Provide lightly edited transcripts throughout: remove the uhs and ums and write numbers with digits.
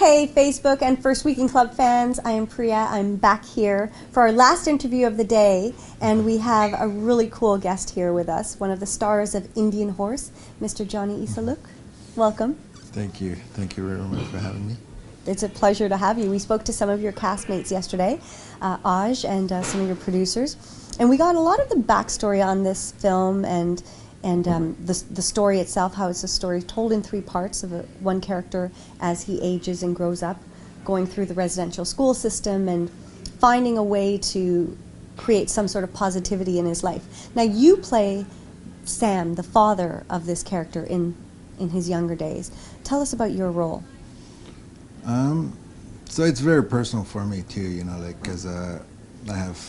Hey Facebook and First Weekend Club fans, I am Priya. I'm back here for our last interview of the day, and we have a really cool guest here with us, one of the stars of Indian Horse, Mr. Johnny Issaluk. Welcome. Thank you. Thank you very much for having me. It's a pleasure to have you. We spoke to some of your castmates yesterday, Aj and some of your producers, and we got a lot of the backstory on this film and the story itself, how it's a story told in three parts of one character as he ages and grows up, going through the residential school system and finding a way to create some sort of positivity in his life. Now you play Sam, the father of this character in his younger days. Tell us about your role. So it's very personal for me too, you know, like, because I have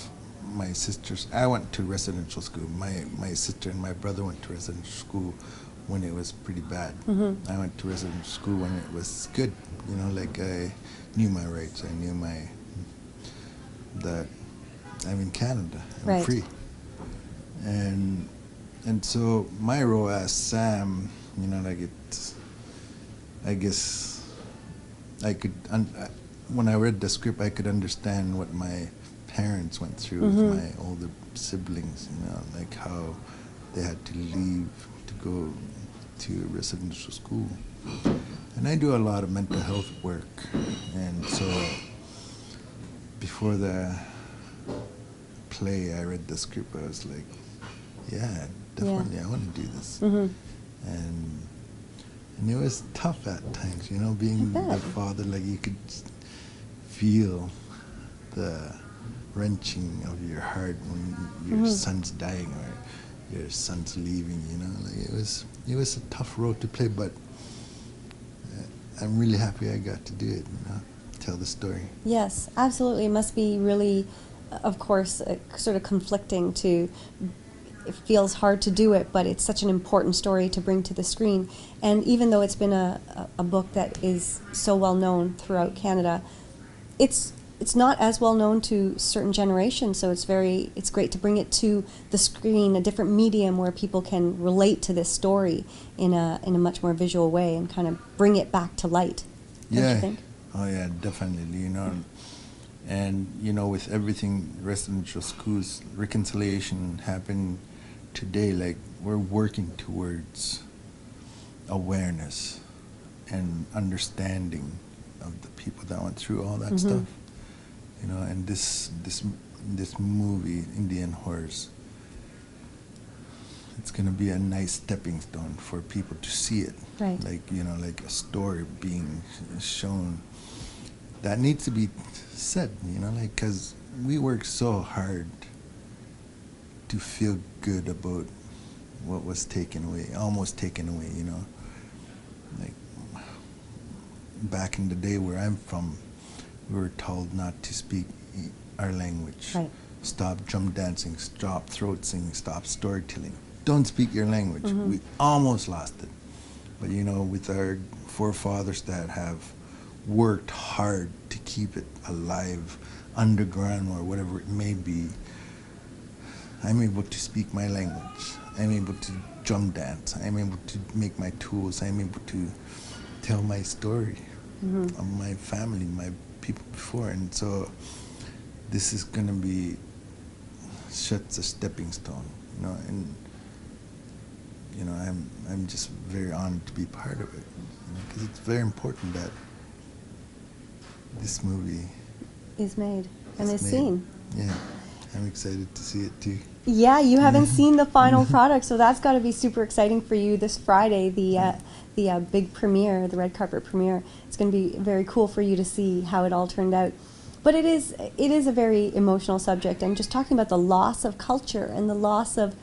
my sisters. I went to residential school. My sister and my brother went to residential school when it was pretty bad. Mm-hmm. I went to residential school when it was good, you know, like I knew my rights. I knew that I'm in Canada. I'm right. free. And so my role as Sam, you know, like I guess I could, when I read the script, I could understand what my parents went through mm-hmm. with my older siblings, you know, like how they had to leave to go to residential school. And I do a lot of mental health work, and so before the play, I read the script, I was like, yeah, definitely, I want to do this. Mm-hmm. And it was tough at times, you know, being the father, like you could feel the wrenching of your heart when your mm-hmm. son's dying or your son's leaving, you know, like it was a tough role to play, but I'm really happy I got to do it, you know, tell the story. Yes, absolutely. It must be really, of course, sort of conflicting to. It feels hard to do it, but it's such an important story to bring to the screen. And even though it's been a book that is so well known throughout Canada, it's not as well known to certain generations. So it's great to bring it to the screen, a different medium where people can relate to this story in a much more visual way and kind of bring it back to light. Don't you think? Oh yeah, definitely. You know. And, you know, with everything, residential schools, reconciliation happened today, like, we're working towards awareness and understanding of the people that went through all that mm-hmm. stuff. You know, and this movie, Indian Horse, it's going to be a nice stepping stone for people to see it. Right. Like, you know, like a story being shown that needs to be said, you know, like, because we work so hard to feel good about what was taken away, almost taken away, you know. Like, back in the day where I'm from, we were told not to speak our language. Right. Stop drum dancing, stop throat singing, stop storytelling. Don't speak your language. Mm-hmm. We almost lost it. But, you know, with our forefathers that have worked hard to keep it alive underground or whatever it may be, I'm able to speak my language. I'm able to drum dance. I'm able to make my tools. I'm able to tell my story mm-hmm. of my family, my people before. And so this is going to be such a stepping stone, you know, and you know, I'm just very honored to be part of it, because it's very important that this movie is made and is seen. Yeah, I'm excited to see it too. Yeah, you haven't seen the final product, so that's got to be super exciting for you this Friday, the big premiere, the red carpet premiere. It's going to be very cool for you to see how it all turned out. But it is a very emotional subject, and just talking about the loss of culture and the loss of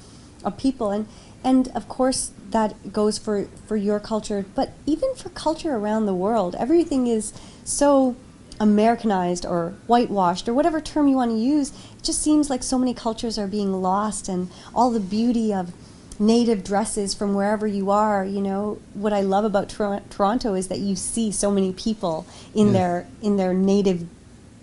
people, and of course that goes for your culture, but even for culture around the world. Everything is so Americanized or whitewashed or whatever term you want to use. It just seems like so many cultures are being lost, and all the beauty of native dresses from wherever you are. You know, what I love about Toronto is that you see so many people in their native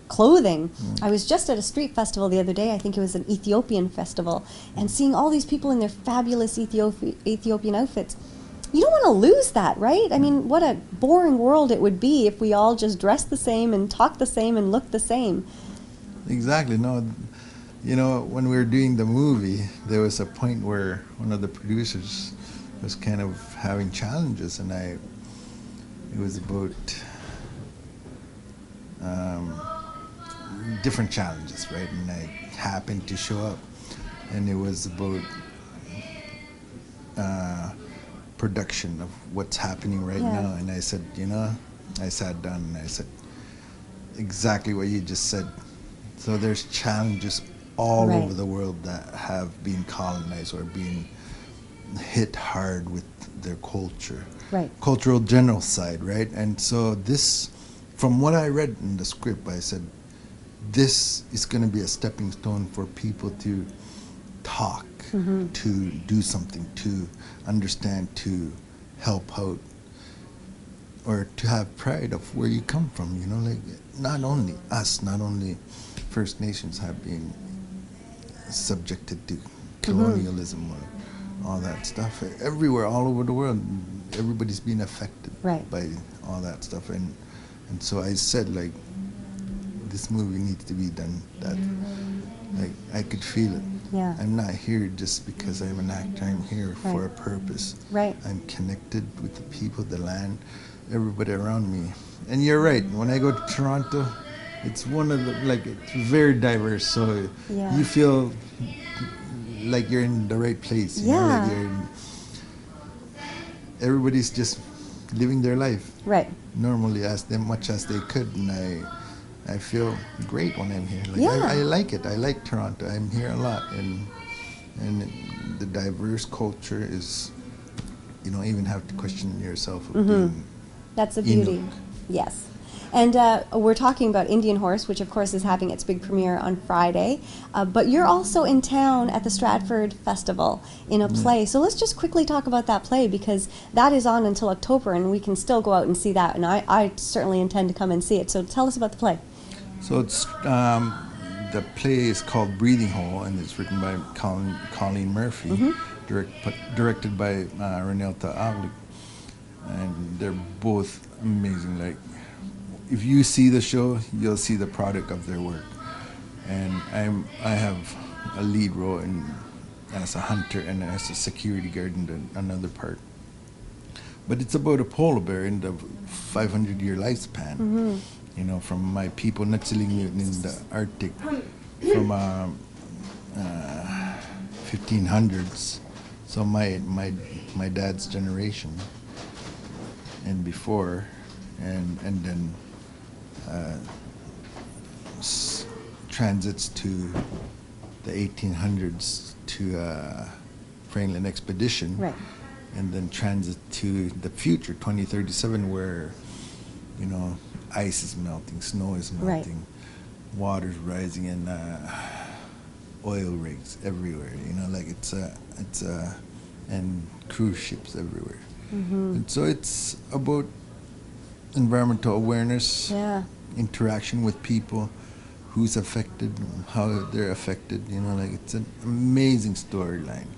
clothing. I was just at a street festival the other day, I think it was an Ethiopian festival, and seeing all these people in their fabulous Ethiopian outfits. you don't want to lose that, right? I mean, what a boring world it would be if we all just dressed the same and talked the same and looked the same. Exactly. No, you know, when we were doing the movie, there was a point where one of the producers was kind of having challenges, and it was about different challenges, right? And I happened to show up, and it was about production of what's happening right now. And I said, you know, I sat down and I said exactly what you just said. So there's challenges all over the world that have been colonized or been hit hard with their culture, cultural genocide, right? And so this, from what I read in the script, I said, this is going to be a stepping stone for people to talk, to do something, to understand, to help out, or to have pride of where you come from, you know, like not only us, not only First Nations have been subjected to colonialism or all that stuff. Everywhere, all over the world, everybody's been affected by all that stuff. And so I said, like, this movie needs to be done that, like, I could feel it. Yeah. I'm not here just because I'm an actor. I'm here for a purpose. Right. I'm connected with the people, the land, everybody around me. And you're right. When I go to Toronto, it's one of the, like, it's very diverse. So you feel like you're in the right place. You know, like you're in, everybody's just living their life normally as much as they could, and I feel great when I'm here. Like I like it. I like Toronto. I'm here a lot, and the diverse culture is, you don't even have to question yourself of being That's the beauty. Inuk. Yes. And we're talking about Indian Horse, which of course is having its big premiere on Friday. But you're also in town at the Stratford Festival in a play. So let's just quickly talk about that play, because that is on until October, and we can still go out and see that. And I certainly intend to come and see it. So tell us about the play. So it's the play is called Breathing Hole, and it's written by Colleen Murphy, directed by Renelta Issaluk, and they're both amazing. Like, if you see the show, you'll see the product of their work. And I have a lead role as a hunter and as a security guard in another part. But it's about a polar bear in the 500-year lifespan. You know, from my people not living in the Arctic, from 1500s. So my dad's generation and before, and then transits to the 1800s to Franklin expedition, and then transit to the future, 2037, where, you know, ice is melting, snow is melting, water's rising, and oil rigs everywhere. You know, like it's and cruise ships everywhere. And so it's about environmental awareness, interaction with people, who's affected, how they're affected. You know, like it's an amazing storyline,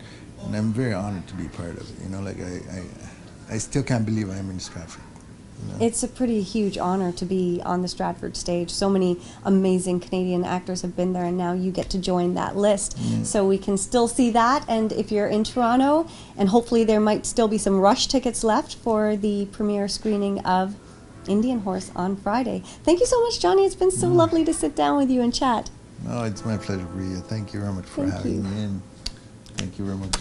and I'm very honored to be part of it. You know, like I still can't believe I'm in Stratford. You know? It's a pretty huge honor to be on the Stratford stage. So many amazing Canadian actors have been there, and now you get to join that list. So we can still see that. And if you're in Toronto, and hopefully there might still be some rush tickets left for the premiere screening of Indian Horse on Friday. Thank you so much, Johnny. It's been so lovely to sit down with you and chat. No, it's my pleasure, Bria. Thank you very much for having me in. Thank you very much.